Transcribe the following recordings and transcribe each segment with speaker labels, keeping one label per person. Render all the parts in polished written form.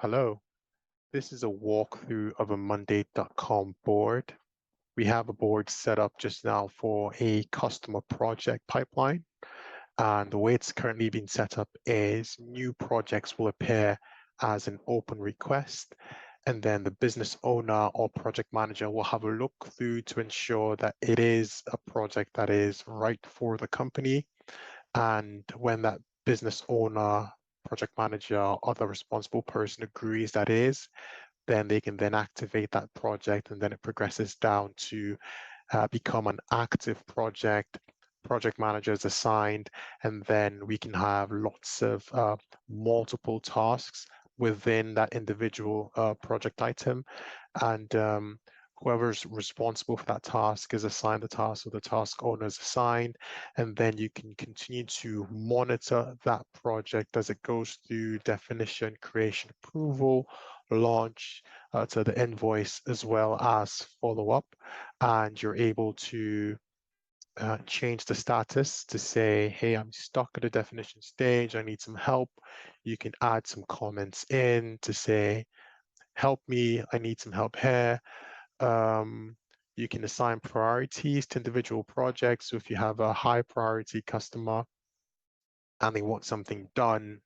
Speaker 1: Hello, this is a walkthrough of a Monday.com board. We have a board set up just now for a customer project pipeline. And the way it's currently being set up is new projects will appear as an open request. And then the business owner or project manager will have a look through to ensure that it is a project that is right for the company. And when that business owner, project manager, or other responsible person agrees that is, then they can then activate that project, and then it progresses down to become an active project. Project manager is assigned, and then we can have lots of multiple tasks within that individual project item. And whoever's responsible for that task is assigned the task, or the task owner is assigned, and then you can continue to monitor that project as it goes through definition, creation, approval, launch, to the invoice, as well as follow up. And you're able to change the status to say, hey, I'm stuck at a definition stage, I need some help. You can add some comments in to say, help me, I need some help here. Um, you can assign priorities to individual projects. So if you have a high priority customer and they want something done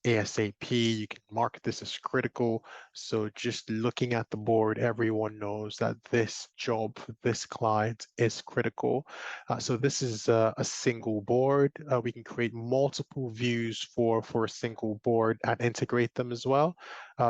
Speaker 1: ASAP, you can mark this as critical. So just looking at the board, everyone knows that this job for this client is critical. So this is a single board. We can create multiple views for a single board and integrate them as well.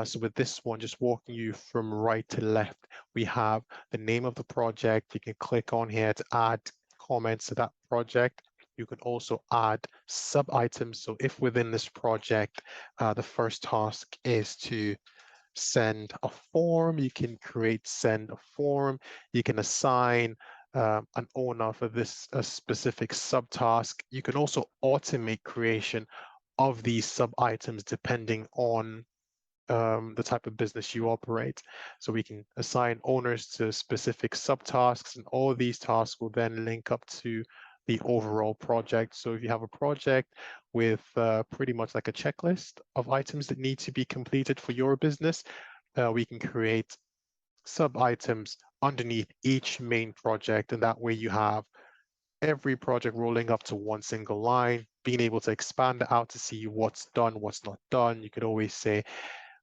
Speaker 1: So with this one, just walking you from right to left, we have the name of the project. You can click on here to add comments to that project. You can also add sub-items. So if within this project, the first task is to send a form, you can send a form. You can assign an owner for this specific subtask. You can also automate creation of these sub-items depending on the type of business you operate. So we can assign owners to specific subtasks, and all these tasks will then link up to the overall project. So if you have a project with pretty much like a checklist of items that need to be completed for your business, we can create sub-items underneath each main project, and that way you have every project rolling up to one single line, being able to expand it out to see what's done, what's not done. You could always say,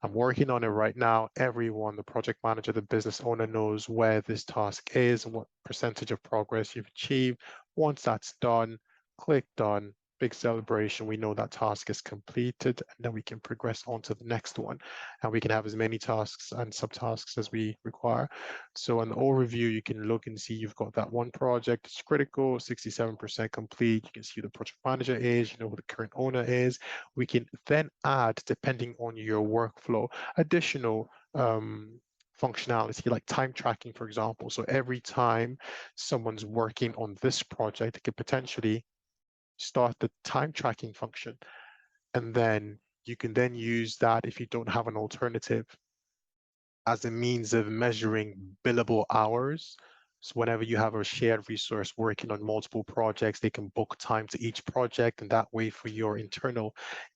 Speaker 1: I'm working on it right now. Everyone, the project manager, the business owner knows where this task is and what percentage of progress you've achieved. Once that's done, click done, big celebration. We know that task is completed, and then we can progress on to the next one. And we can have as many tasks and subtasks as we require. So on the overview, you can look and see you've got that one project. It's critical, 67% complete. You can see who the project manager is, you know who the current owner is. We can then add, depending on your workflow, additional functionality like time tracking, for example. So every time someone's working on this project, it could potentially start the time tracking function. And then you can then use that if you don't have an alternative as a means of measuring billable hours. So whenever you have a shared resource working on multiple projects, they can book time to each project, and that way for your internal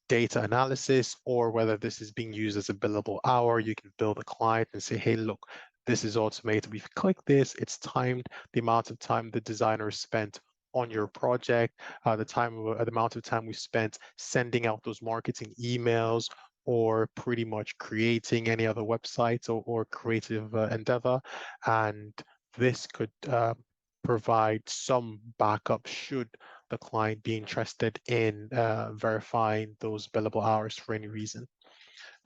Speaker 1: data analysis, or whether this is being used as a billable hour, you can build a client and say, hey, look, this is automated. We've clicked this, it's timed the amount of time the designer spent on your project, the amount of time we spent sending out those marketing emails, or pretty much creating any other website or creative endeavor. And this could provide some backup should the client be interested in verifying those billable hours for any reason.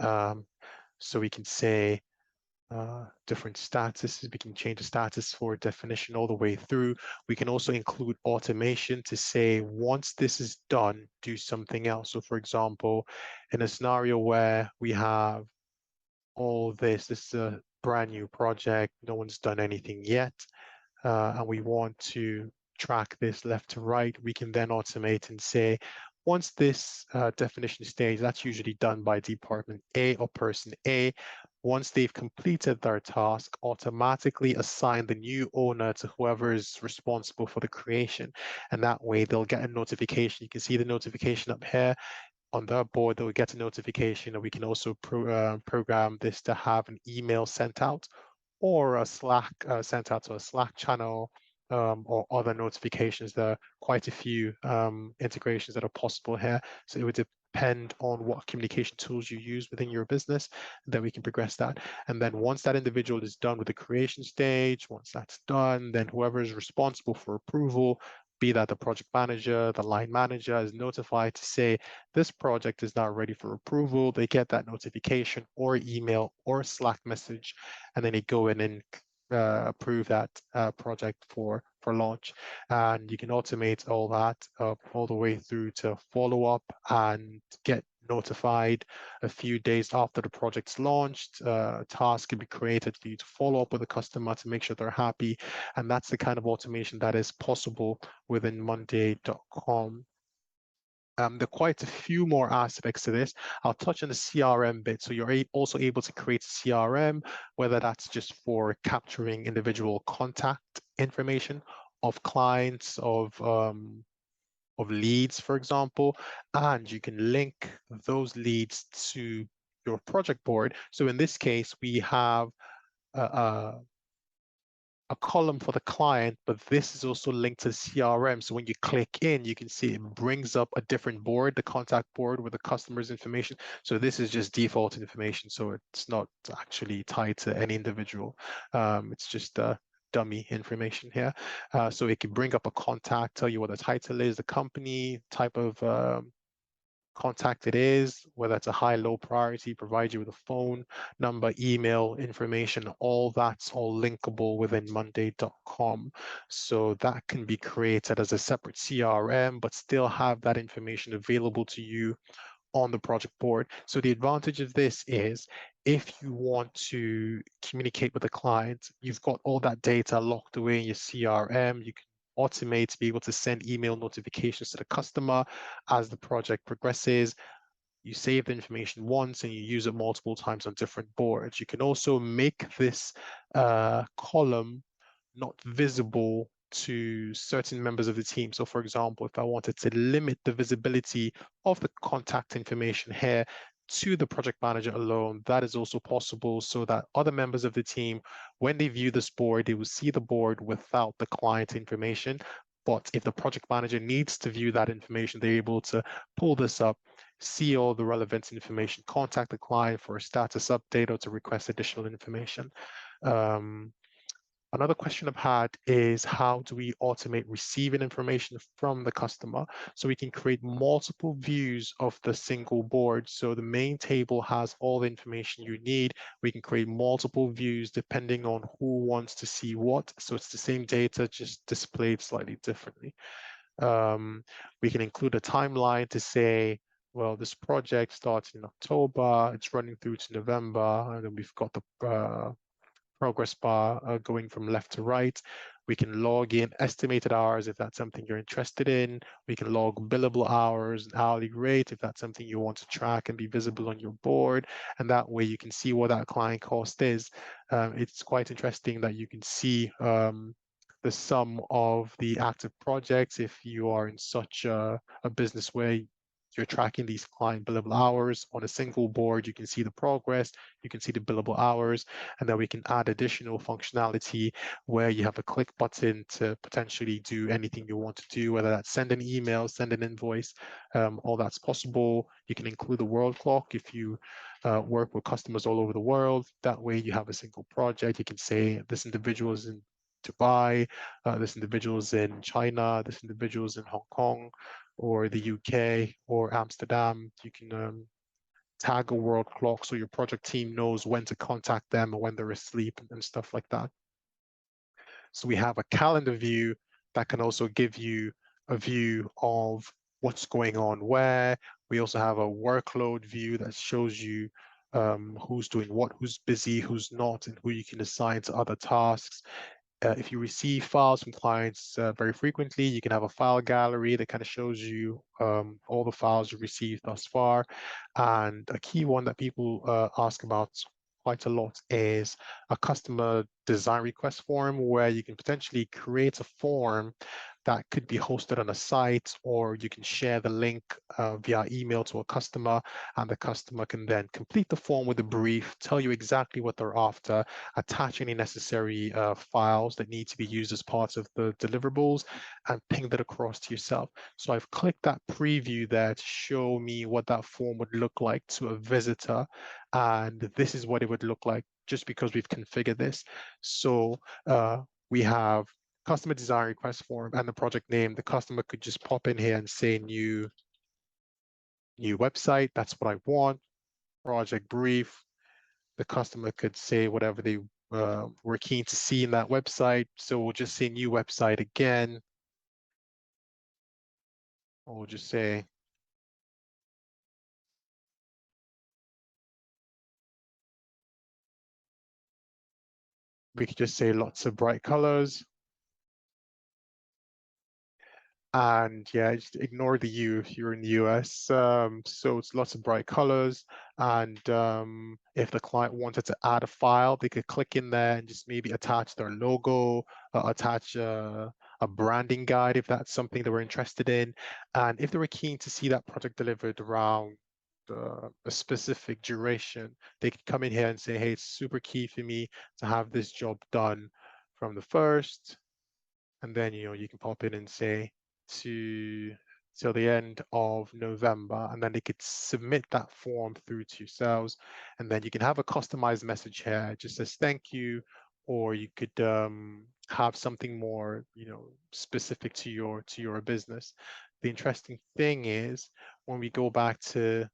Speaker 1: So we can say different statuses. We can change the status for definition all the way through. We can also include automation to say, once this is done, do something else. So for example, in a scenario where we have all this is a brand new project, no one's done anything yet, and we want to track this left to right, we can then automate and say, once this definition stage, that's usually done by department A or person A, once they've completed their task, automatically assign the new owner to whoever is responsible for the creation. And that way they'll get a notification. You can see the notification up here. on their board, they'll get a notification, and we can also program this to have an email sent out or a Slack sent out to a Slack channel, or other notifications. There are quite a few integrations that are possible here. So it would depend on what communication tools you use within your business, then we can progress that. And then once that individual is done with the creation stage, once that's done, then whoever is responsible for approval, be that the project manager, the line manager, is notified to say this project is now ready for approval. They get that notification or email or Slack message, and then they go in and approve that project for launch. And you can automate all that all the way through to follow up and get notified a few days after the project's launched. A task can be created for you to follow up with the customer to make sure they're happy. And that's the kind of automation that is possible within Monday.com. There are quite a few more aspects to this. I'll touch on the CRM bit. So you're also able to create a CRM, whether that's just for capturing individual contact information of clients, of leads, for example, and you can link those leads to your project board. So in this case, we have a column for the client, but this is also linked to CRM. So when you click in, you can see it brings up a different board, the contact board with the customer's information. So this is just default information. So it's not actually tied to any individual. It's just dummy information here. So it can bring up a contact, tell you what the title is, the company, type of contact it is, whether it's a high, low priority, provide you with a phone number, email information, all that's all linkable within Monday.com. So that can be created as a separate CRM, but still have that information available to you on the project board. So the advantage of this is if you want to communicate with a client, you've got all that data locked away in your CRM. You can automate to be able to send email notifications to the customer as the project progresses. You save the information once and you use it multiple times on different boards. You can also make this column not visible to certain members of the team. So for example, if I wanted to limit the visibility of the contact information here to the project manager alone, that is also possible, so that other members of the team, when they view this board, they will see the board without the client information. But if the project manager needs to view that information, they're able to pull this up, see all the relevant information, contact the client for a status update or to request additional information. Another question I've had is, how do we automate receiving information from the customer? So we can create multiple views of the single board. So the main table has all the information you need. We can create multiple views depending on who wants to see what. So it's the same data, just displayed slightly differently. We can include a timeline to say, well, this project starts in October, it's running through to November, and then we've got the progress bar going from left to right. We can log in estimated hours if that's something you're interested in. We can log billable hours and hourly rate if that's something you want to track and be visible on your board. And that way you can see what that client cost is. It's quite interesting that you can see the sum of the active projects if you are in such a business where you're tracking these client billable hours on a single board. You can see the progress, you can see the billable hours, and then we can add additional functionality where you have a click button to potentially do anything you want to do, whether that's send an email, send an invoice, all that's possible. You can include a world clock if you work with customers all over the world. That way you have a single project. You can say this individual is in Dubai, this individual is in China, this individual is in Hong Kong, or the UK or Amsterdam. You can tag a world clock so your project team knows when to contact them or when they're asleep and stuff like that. So we have a calendar view that can also give you a view of what's going on where. We also have a workload view that shows you who's doing what, who's busy, who's not, and who you can assign to other tasks. If you receive files from clients very frequently, you can have a file gallery that kind of shows you all the files you received thus far. And a key one that people ask about quite a lot is a customer design request form, where you can potentially create a form that could be hosted on a site, or you can share the link via email to a customer, and the customer can then complete the form with a brief, tell you exactly what they're after, attach any necessary files that need to be used as part of the deliverables, and ping that across to yourself. So I've clicked that preview there to show me what that form would look like to a visitor, and this is what it would look like just because we've configured this. So we have customer design request form and the project name. The customer could just pop in here and say new website. That's what I want. Project brief. The customer could say whatever they were keen to see in that website. So we'll just say new website again. Or we'll just say we could just say lots of bright colors. And yeah, just ignore the U if you're in the US. So it's lots of bright colors. And if the client wanted to add a file, they could click in there and just maybe attach their logo, attach a branding guide if that's something they were interested in. And if they were keen to see that project delivered around a specific duration, they could come in here and say, hey, it's super key for me to have this job done from the 1st. And then, you can pop in and say till the end of November, and then they could submit that form through to yourselves. And then you can have a customized message here. It just says thank you, or you could have something more, specific to your business. The interesting thing is when we go back to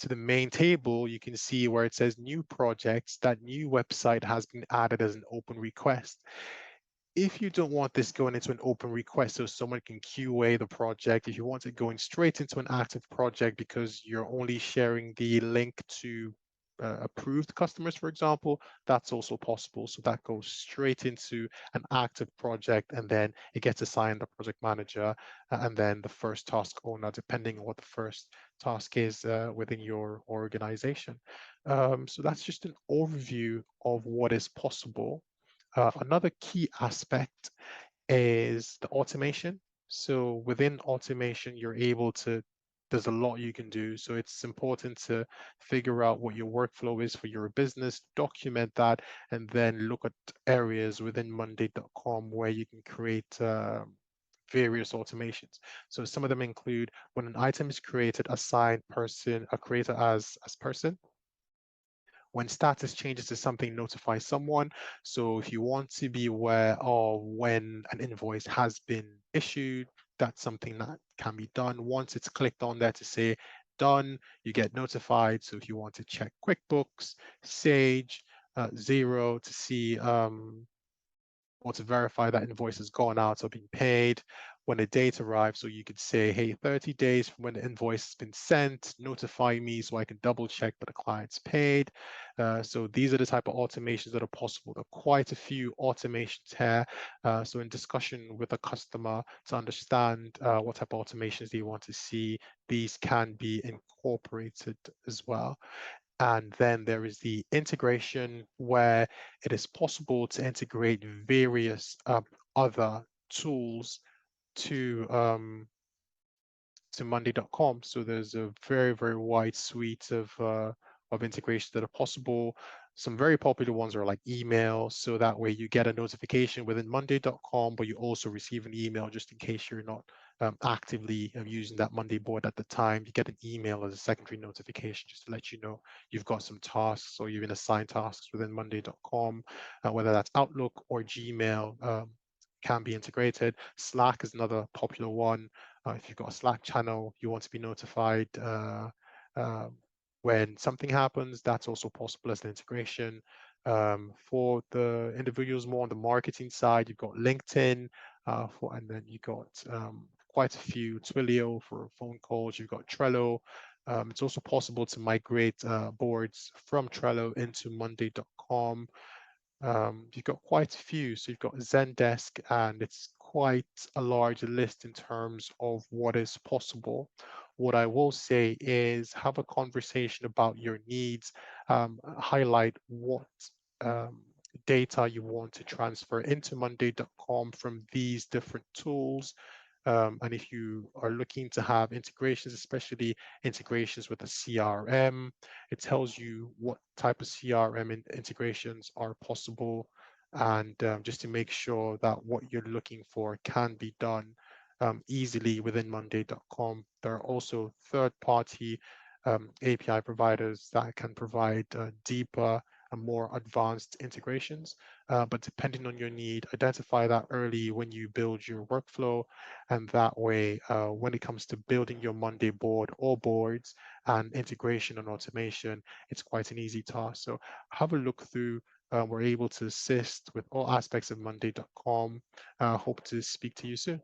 Speaker 1: the main table, you can see where it says new projects, that new website has been added as an open request. If you don't want this going into an open request so someone can QA the project, if you want it going straight into an active project because you're only sharing the link to approved customers, for example, that's also possible. So that goes straight into an active project, and then it gets assigned a project manager and then the first task owner, depending on what the first task is within your organization. So that's just an overview of what is possible. Another key aspect is the automation. So within automation, you're able to, there's a lot you can do. So it's important to figure out what your workflow is for your business, document that, and then look at areas within Monday.com where you can create various automations. So some of them include when an item is created, assign person, a creator as person. When status changes to something, notify someone. So if you want to be aware of when an invoice has been issued, that's something that can be done. Once it's clicked on there to say done, you get notified. So if you want to check QuickBooks, Sage, Xero to see or to verify that invoice has gone out or been paid when the date arrives. So you could say, hey, 30 days from when the invoice has been sent, notify me so I can double check that the client's paid. So these are the type of automations that are possible. There are quite a few automations here. So in discussion with a customer to understand what type of automations they want to see, these can be incorporated as well. And then there is the integration where it is possible to integrate various other tools to Monday.com. So there's a very, very wide suite of integrations that are possible. Some very popular ones are like email. So that way you get a notification within Monday.com, but you also receive an email just in case you're not actively using that Monday board at the time. You get an email as a secondary notification just to let you know you've got some tasks or you've been assigned tasks within Monday.com, whether that's Outlook or Gmail. Can be integrated. Slack is another popular one. If you've got a Slack channel, you want to be notified when something happens, that's also possible as an integration. For the individuals more on the marketing side, you've got LinkedIn, and then you've got quite a few, Twilio for phone calls, you've got Trello. It's also possible to migrate boards from Trello into Monday.com. You've got quite a few. So you've got Zendesk, and it's quite a large list in terms of what is possible. What I will say is have a conversation about your needs, highlight what data you want to transfer into monday.com from these different tools. And if you are looking to have integrations, especially integrations with a CRM, it tells you what type of CRM integrations are possible, and just to make sure that what you're looking for can be done easily within monday.com. There are also third-party API providers that can provide deeper and more advanced integrations. But depending on your need, identify that early when you build your workflow. And that way, when it comes to building your Monday board or boards and integration and automation, it's quite an easy task. So have a look through. We're able to assist with all aspects of monday.com. Hope to speak to you soon.